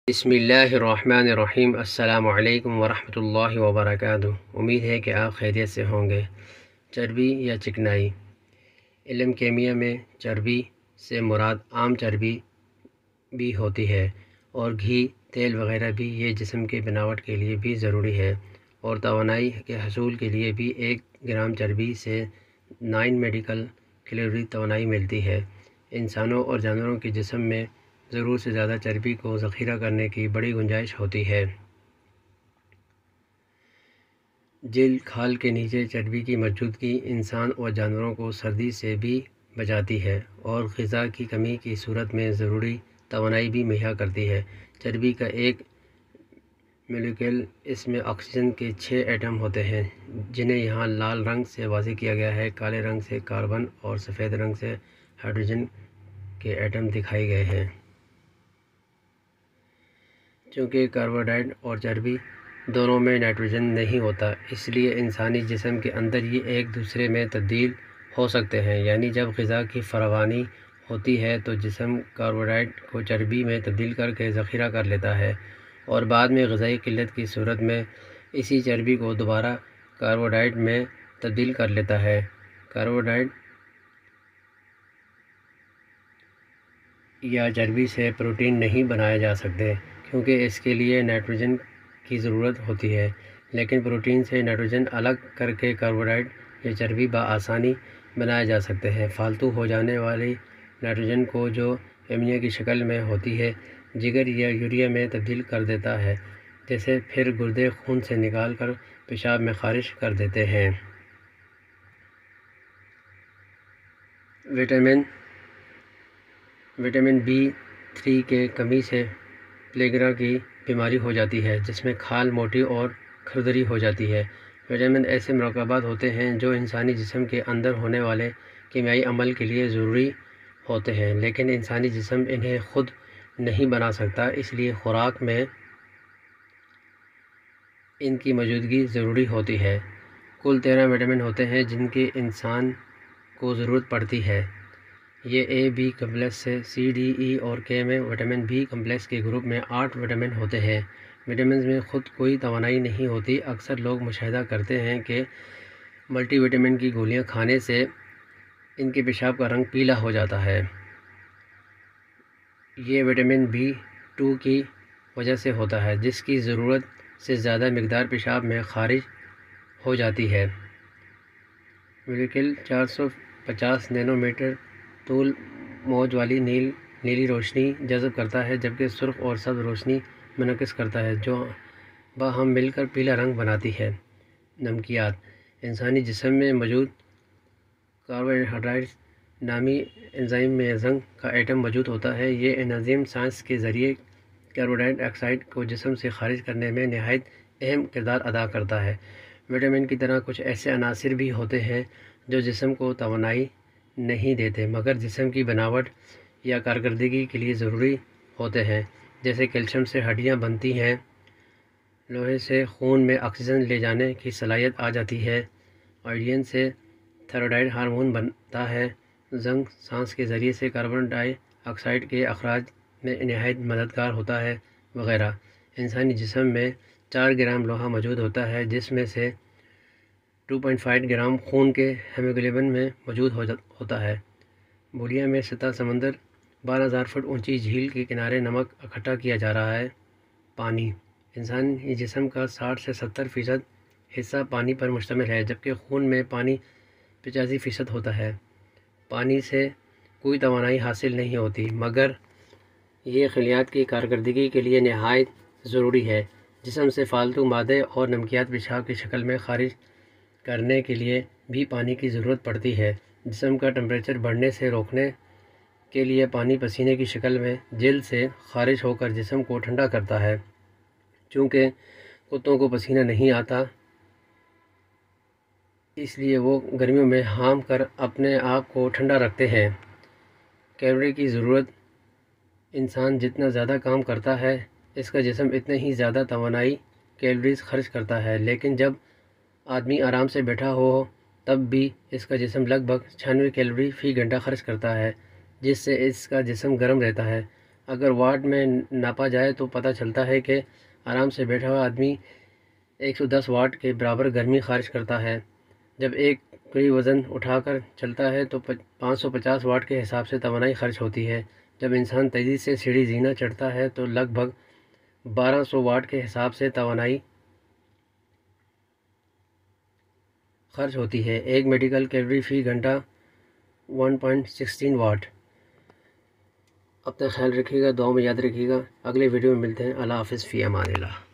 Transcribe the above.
بسم اللہ الرحمن الرحیم۔ السلام علیکم ورحمۃ اللہ وبرکاتہ۔ امید ہے کہ آپ خیریت سے ہوں گے۔ چربی یا چکنائی۔ علم کیمیا میں چربی سے مراد عام چربی بھی ہوتی ہے اور گھی، تیل وغیرہ بھی۔ یہ جسم کے بناوٹ کے لیے بھی ضروری ہے اور توانائی کے حصول کے لیے بھی 1 گرام چربی سے 9 میڈیکل کیلوری توانائی ملتی ہے۔ انسانوں اور جانوروں کے جسم میں ضرورت سے زیادہ چربی کو ذخیرہ کرنے کی بڑی گنجائش ہوتی ہے۔ جلد کھال کے نیچے چربی کی موجودگی انسان اور جانوروں کو سردی سے بھی بچاتی ہے اور غذا کی کمی کی صورت میں ضروری توانائی بھی مہیا کرتی ہے۔ چربی کا ایک مالیکول، اس میں آکسیجن کے 6 ایٹم ہوتے ہیں، جنہیں یہاں لال رنگ سے واضح کیا گیا ہے۔ کالے رنگ سے کاربن اور سفید رنگ سے ہائیڈروجن کے ایٹم دکھائے گئے ہیں۔ چونکہ کاربوہائیڈریٹ اور چربی دونوں میں نائٹروجن نہیں ہوتا، اس لیے انسانی جسم کے اندر یہ ایک دوسرے میں تبدیل ہو سکتے ہیں۔ یعنی جب غذا کی فراوانی ہوتی ہے تو جسم کاربوہائیڈریٹ کو چربی میں تبدیل کر کے ذخیرہ کر لیتا ہے اور بعد میں غذائی قلت کی صورت میں اسی چربی کو دوبارہ کاربوہائیڈریٹ میں تبدیل کر لیتا ہے۔ کاربوہائیڈریٹ یا چربی سے پروٹین نہیں بنائے جا سکتے کیونکہ اس کے لیے نائٹروجن کی ضرورت ہوتی ہے، لیکن پروٹین سے نائٹروجن الگ کر کے کاربوہائیڈریٹ یا چربی بآسانی بنائے جا سکتے ہیں۔ فالتو ہو جانے والی نائٹروجن کو، جو امونیا کی شکل میں ہوتی ہے، جگر یا یوریا میں تبدیل کر دیتا ہے، جسے پھر گردے خون سے نکال کر پیشاب میں خارج کر دیتے ہیں۔ وٹامن B3 کے کمی سے پلیگرا کی بیماری ہو جاتی ہے، جس میں کھال موٹی اور کھردری ہو جاتی ہے۔ وٹامن ایسے مرکبات ہوتے ہیں جو انسانی جسم کے اندر ہونے والے کیمیائی عمل کے لیے ضروری ہوتے ہیں، لیکن انسانی جسم انہیں خود نہیں بنا سکتا، اس لیے خوراک میں ان کی موجودگی ضروری ہوتی ہے۔ کل 13 وٹامن ہوتے ہیں جن کی انسان کو ضرورت پڑتی ہے۔ یہ A B کمپلیکس سے C D E اور K میں وٹامن B کمپلیکس کے گروپ میں 8 وٹامن ہوتے ہیں۔ وٹامنز میں خود کوئی توانائی نہیں ہوتی۔ اکثر لوگ مشاہدہ کرتے ہیں کہ ملٹی وٹامن کی گولیاں کھانے سے ان کے پیشاب کا رنگ پیلا ہو جاتا ہے۔ یہ وٹامن B2 کی وجہ سے ہوتا ہے، جس کی ضرورت سے زیادہ مقدار پیشاب میں خارج ہو جاتی ہے۔ مالیکول 450 نینو میٹر طول موج والی نیلی روشنی جذب کرتا ہے، جبکہ سرخ اور سبز روشنی منعکس کرتا ہے، جو باہم مل کر پیلا رنگ بناتی ہے۔ نمکیات۔ انسانی جسم میں موجود کاربوہائیڈریٹ نامی انزائم میں زنک کا ایٹم موجود ہوتا ہے۔ یہ انزائم سانس کے ذریعے کاربن ڈائی آکسائیڈ کو جسم سے خارج کرنے میں نہایت اہم کردار ادا کرتا ہے۔ وٹامن کی طرح کچھ ایسے عناصر بھی ہوتے ہیں جو جسم کو توانائی نہیں دیتے مگر جسم کی بناوٹ یا کارکردگی کے لیے ضروری ہوتے ہیں، جیسے کیلشیم سے ہڈیاں بنتی ہیں، لوہے سے خون میں آکسیجن لے جانے کی صلاحیت آ جاتی ہے، آئیوڈین سے تھائرائیڈ ہارمون بنتا ہے، زنک سانس کے ذریعے سے کاربن ڈائی آکسائیڈ کے اخراج میں نہایت مددگار ہوتا ہے، وغیرہ۔ انسانی جسم میں 4 گرام لوہا موجود ہوتا ہے، جس میں سے 2.5 گرام خون کے ہیموگلوبن میں موجود ہوتا ہے۔ بولیا میں سطح سمندر 12,000 فٹ اونچی جھیل کے کنارے نمک اکٹھا کیا جا رہا ہے۔ پانی۔ انسانی جسم کا 60 سے 70% حصہ پانی پر مشتمل ہے، جبکہ خون میں پانی 85% ہوتا ہے۔ پانی سے کوئی توانائی حاصل نہیں ہوتی مگر یہ خلیات کی کارکردگی کے لیے نہایت ضروری ہے۔ جسم سے فالتو مادے اور نمکیات پیشاب کی شکل میں خارج کرنے کے لیے بھی پانی کی ضرورت پڑتی ہے۔ جسم کا ٹمپریچر بڑھنے سے روکنے کے لیے پانی پسینے کی شکل میں جلد سے خارج ہو کر جسم کو ٹھنڈا کرتا ہے۔ چونکہ کتوں کو پسینہ نہیں آتا، اس لیے وہ گرمیوں میں ہام کر اپنے آپ کو ٹھنڈا رکھتے ہیں۔ کیلوری کی ضرورت۔ انسان جتنا زیادہ کام کرتا ہے، اس کا جسم اتنے ہی زیادہ توانائی کیلوریز خرچ کرتا ہے، لیکن جب آدمی آرام سے بیٹھا ہو تب بھی اس کا جسم لگ بھگ 96 کیلوری فی گھنٹہ خرچ کرتا ہے، جس سے اس کا جسم گرم رہتا ہے۔ اگر واٹ میں ناپا جائے تو پتہ چلتا ہے کہ آرام سے بیٹھا ہوا آدمی 110 واٹ کے برابر گرمی خارج کرتا ہے۔ جب ایک کوئی وزن اٹھا کر چلتا ہے تو 550 واٹ کے حساب سے توانائی خرچ ہوتی ہے۔ جب انسان تیزی سے سیڑھی زینہ چڑھتا ہے تو لگ بھگ 1200 واٹ کے حساب سے توانائی خرچ ہوتی ہے۔ ایک میڈیکل کیلوری فی گھنٹہ 1.16 واٹ۔ اپنا خیال رکھیے گا، دعاؤں میں یاد رکھیے گا۔ اگلے ویڈیو میں ملتے ہیں۔ اللہ حافظ، فی امان اللہ۔